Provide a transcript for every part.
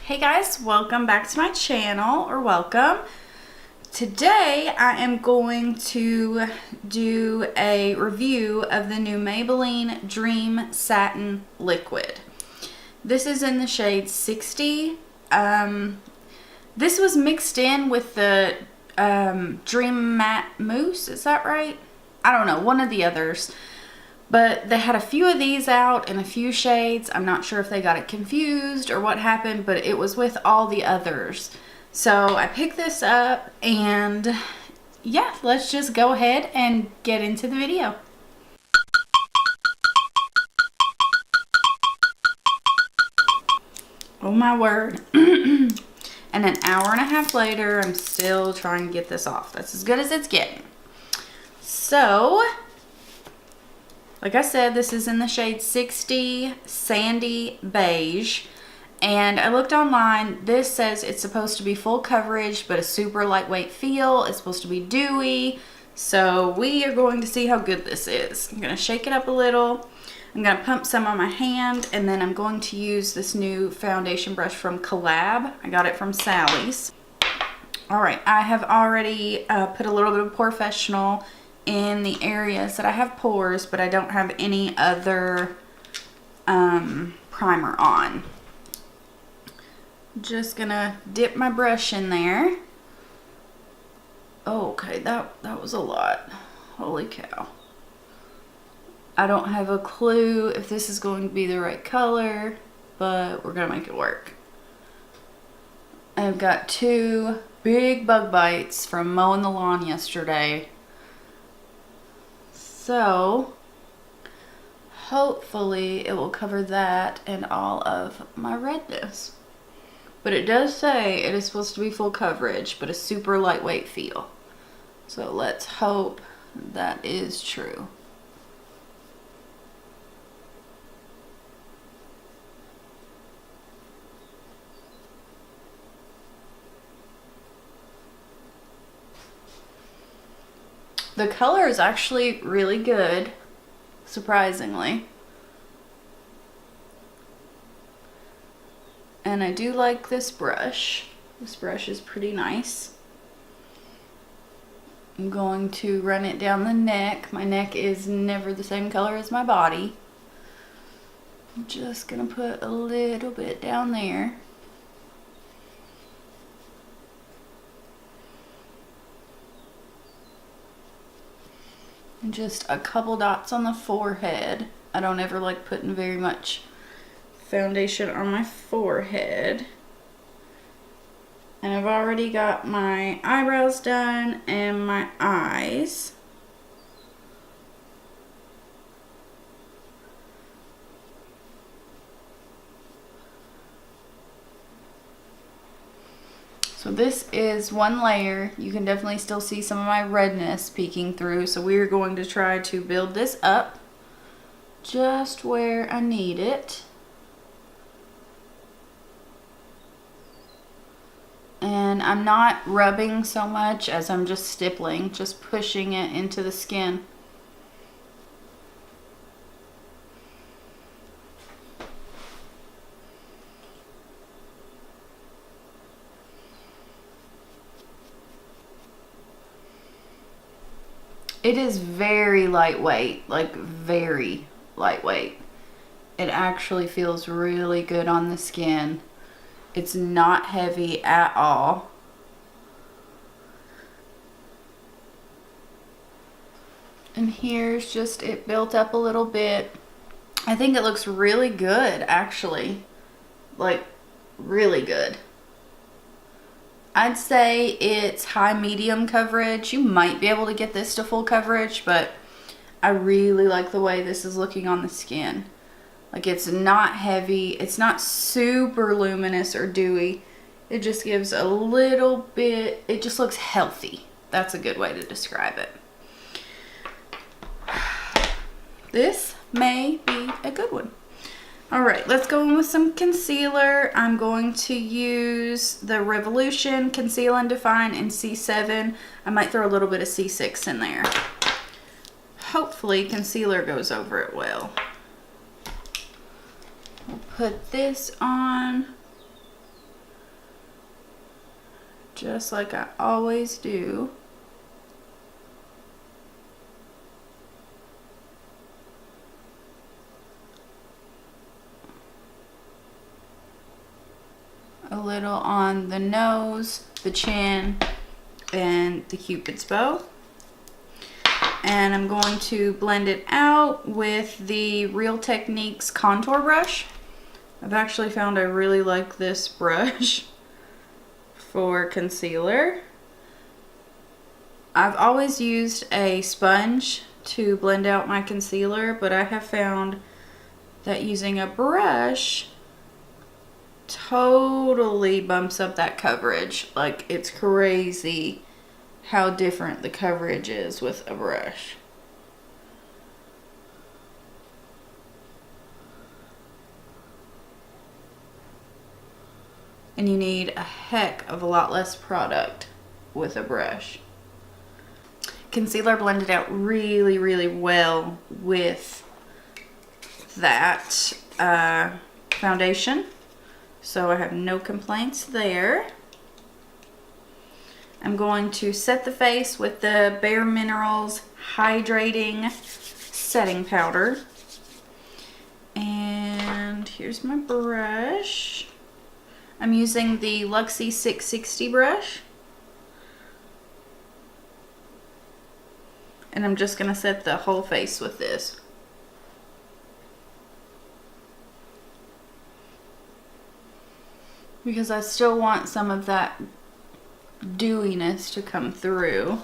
Hey guys, welcome back to my channel, or welcome. Today I am going to do a review of the new Maybelline Dream Satin Liquid. This is in the shade 60. This was mixed in with the Dream Matte Mousse, is that right? I don't know, one of the others. But they had a few of these out in a few shades. I'm not sure if they got it confused or what happened, but it was with all the others. So I picked this up and yeah, let's just go ahead and get into the video. Oh my word. And an hour and a half later, I'm still trying to get this off. That's as good as it's getting. So, like I said, this is in the shade 60 Sandy Beige. And I looked online. This says it's supposed to be full coverage, but a super lightweight feel. It's supposed to be dewy. So we are going to see how good this is. I'm going to shake it up a little. I'm going to pump some on my hand. And then I'm going to use this new foundation brush from Collab. I got it from Sally's. Alright, I have already put a little bit of Professional in the areas that I have pores, but I don't have any other primer on. Just gonna dip my brush in there. Oh, okay, that was a lot. Holy cow. I don't have a clue if this is going to be the right color, but we're gonna make it work. I've got two big bug bites from mowing the lawn yesterday. So, hopefully it will cover that and all of my redness. But it does say it is supposed to be full coverage, but a super lightweight feel. So let's hope that is true. The color is actually really good, surprisingly. And I do like this brush. This brush is pretty nice. I'm going to run it down the neck. My neck is never the same color as my body. I'm just gonna put a little bit down there. And just a couple dots on the forehead. I don't ever like putting very much foundation on my forehead. And I've already got my eyebrows done and my eyes. So this is one layer. You can definitely still see some of my redness peeking through. So we're going to try to build this up just where I need it. And I'm not rubbing so much as I'm just stippling, just pushing it into the skin. It is very lightweight, like very lightweight. It actually feels really good on the skin. It's not heavy at all. And here's just it built up a little bit. I think it looks really good, actually. Like, really good. I'd say it's high medium coverage. You might be able to get this to full coverage, but I really like the way this is looking on the skin. Like, it's not heavy, it's not super luminous or dewy. It just gives a little bit, it just looks healthy. That's a good way to describe it. This may be a good one. Alright, let's go in with some concealer. I'm going to use the Revolution Conceal and Define in C7. I might throw a little bit of C6 in there. Hopefully concealer goes over it well. We'll put this on. just like I always do. A little on the nose, the chin, and the Cupid's bow. And I'm going to blend it out with the Real Techniques contour brush. I've actually found I really like this brush for concealer. I've always used a sponge to blend out my concealer, but I have found that using a brush totally bumps up that coverage. Like, it's crazy how different the coverage is with a brush. And you need a heck of a lot less product with a brush. Concealer blended out really, really well with that foundation. So I have no complaints there. I'm going to set the face with the Bare Minerals Hydrating Setting Powder. And here's my brush. I'm using the Luxie 660 brush. And I'm just going to set the whole face with this. Because I still want some of that dewiness to come through.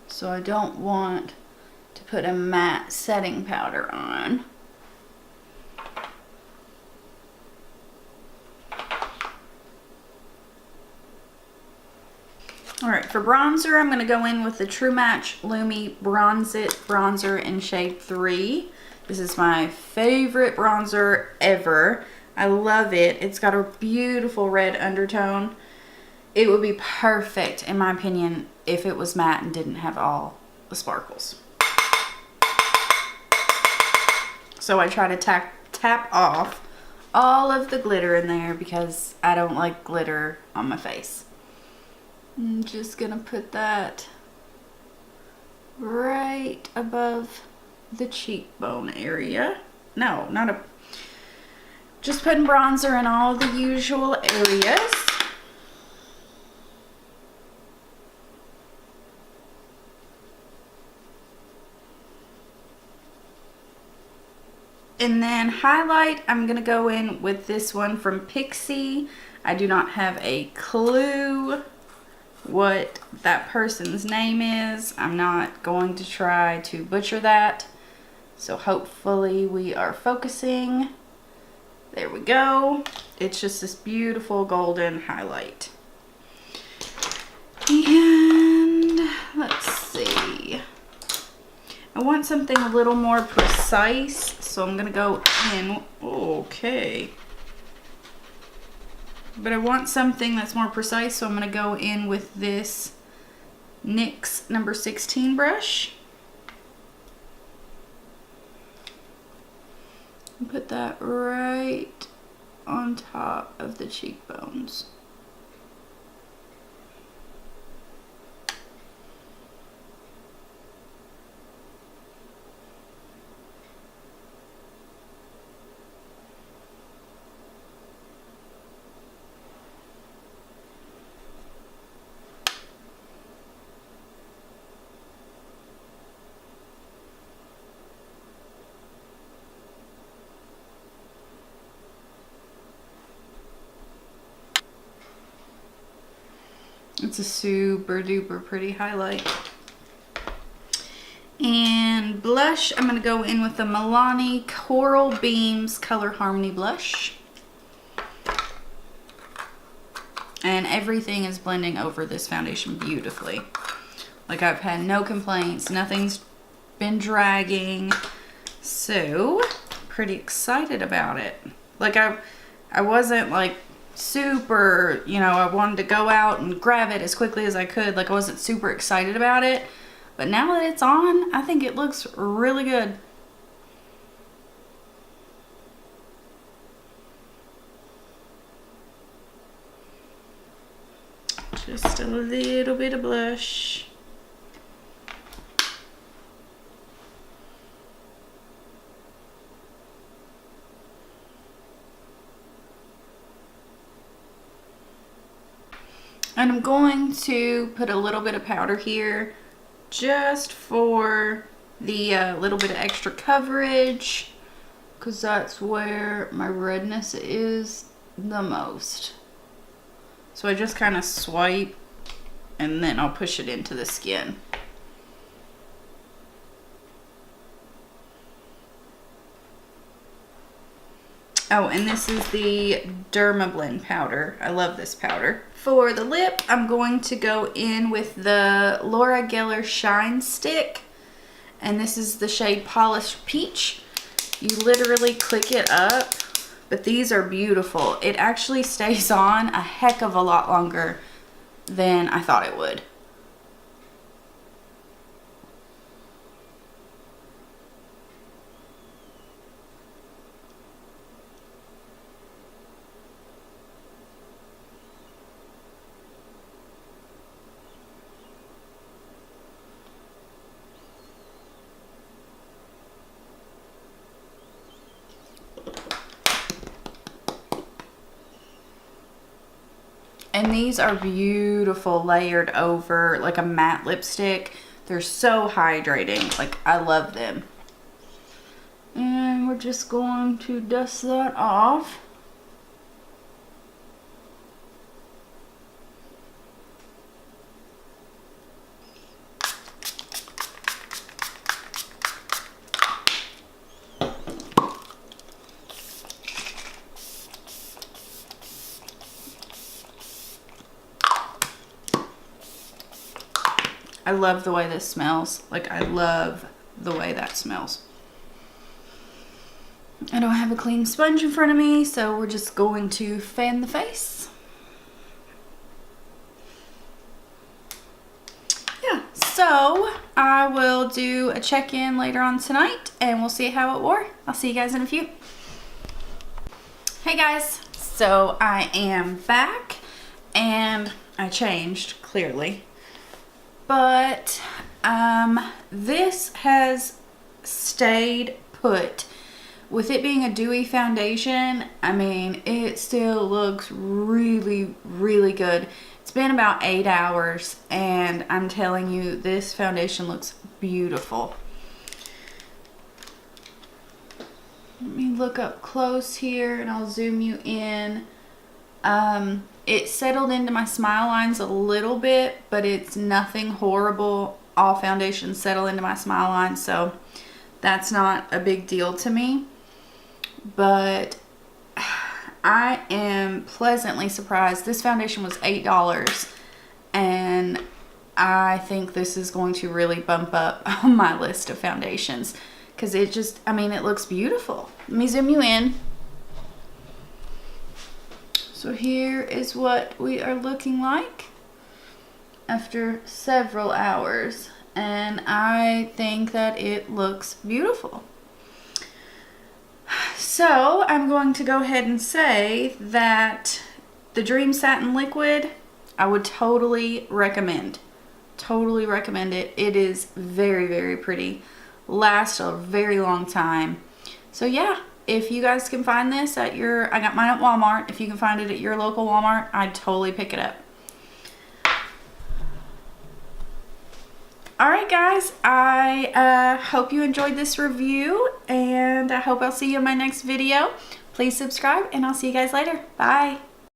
So I don't want to put a matte setting powder on. Alright, for bronzer, I'm going to go in with the True Match Lumi Bronze It Bronzer in shade 3. This is my favorite bronzer ever. I love it. It's got a beautiful red undertone. It would be perfect, in my opinion, if it was matte and didn't have all the sparkles. So I try to tap off all of the glitter in there because I don't like glitter on my face. I'm just gonna put that right above the cheekbone area. No, not a... Just putting bronzer in all the usual areas. And then highlight, I'm gonna go in with this one from Pixi. I do not have a clue what that person's name is. I'm not going to try to butcher that. So hopefully we are focusing. There we go. It's just this beautiful golden highlight. And let's see. I want something a little more precise, so I'm gonna go in. Okay. But I want something that's more precise, so I'm going to go in with this NYX number 16 brush. And put that right on top of the cheekbones. It's a super duper pretty highlight. And blush, I'm going to go in with the Milani Coral Beams Color Harmony Blush. And everything is blending over this foundation beautifully. Like, I've had no complaints. Nothing's been dragging. So, pretty excited about it. Like, I wasn't like super, you know, I wanted to go out and grab it as quickly as I could. Like, I wasn't super excited about it. But now that it's on, I think it looks really good. Just a little bit of blush. And I'm going to put a little bit of powder here just for the little bit of extra coverage, because that's where my redness is the most. So I just kind of swipe and then I'll push it into the skin. Oh, and this is the Dermablend powder. I love this powder. For the lip, I'm going to go in with the L'Oreal Shine Stick. And this is the shade Polished Peach. You literally click it up, but these are beautiful. It actually stays on a heck of a lot longer than I thought it would. And these are beautiful, layered over like a matte lipstick. They're so hydrating. Like, I love them. And we're just going to dust that off. I love the way this smells. Like, I love the way that smells. I don't have a clean sponge in front of me, so we're just going to fan the face. Yeah, so I will do a check-in later on tonight and we'll see how it wore. I'll see you guys in a few. Hey guys, so I am back and I changed, clearly. But this has stayed put. With it being a dewy foundation, I mean, it still looks really, really good. It's been about 8 hours, and I'm telling you, this foundation looks beautiful. Let me look up close here, and I'll zoom you in. It settled into my smile lines a little bit, but it's nothing horrible. All foundations settle into my smile lines, so that's not a big deal to me. But I am pleasantly surprised. This foundation was $8, and I think this is going to really bump up on my list of foundations, because it just, I mean, it looks beautiful. Let me zoom you in. So here is what we are looking like after several hours, and I think that it looks beautiful. So I'm going to go ahead and say that the Dream Satin Liquid, I would totally recommend. Totally recommend it. It is very, very pretty. Lasts a very long time. So yeah. If you guys can find this at your, I got mine at Walmart. If you can find it at your local Walmart, I'd totally pick it up. Alright guys, I hope you enjoyed this review, and I hope I'll see you in my next video. Please subscribe, and I'll see you guys later. Bye.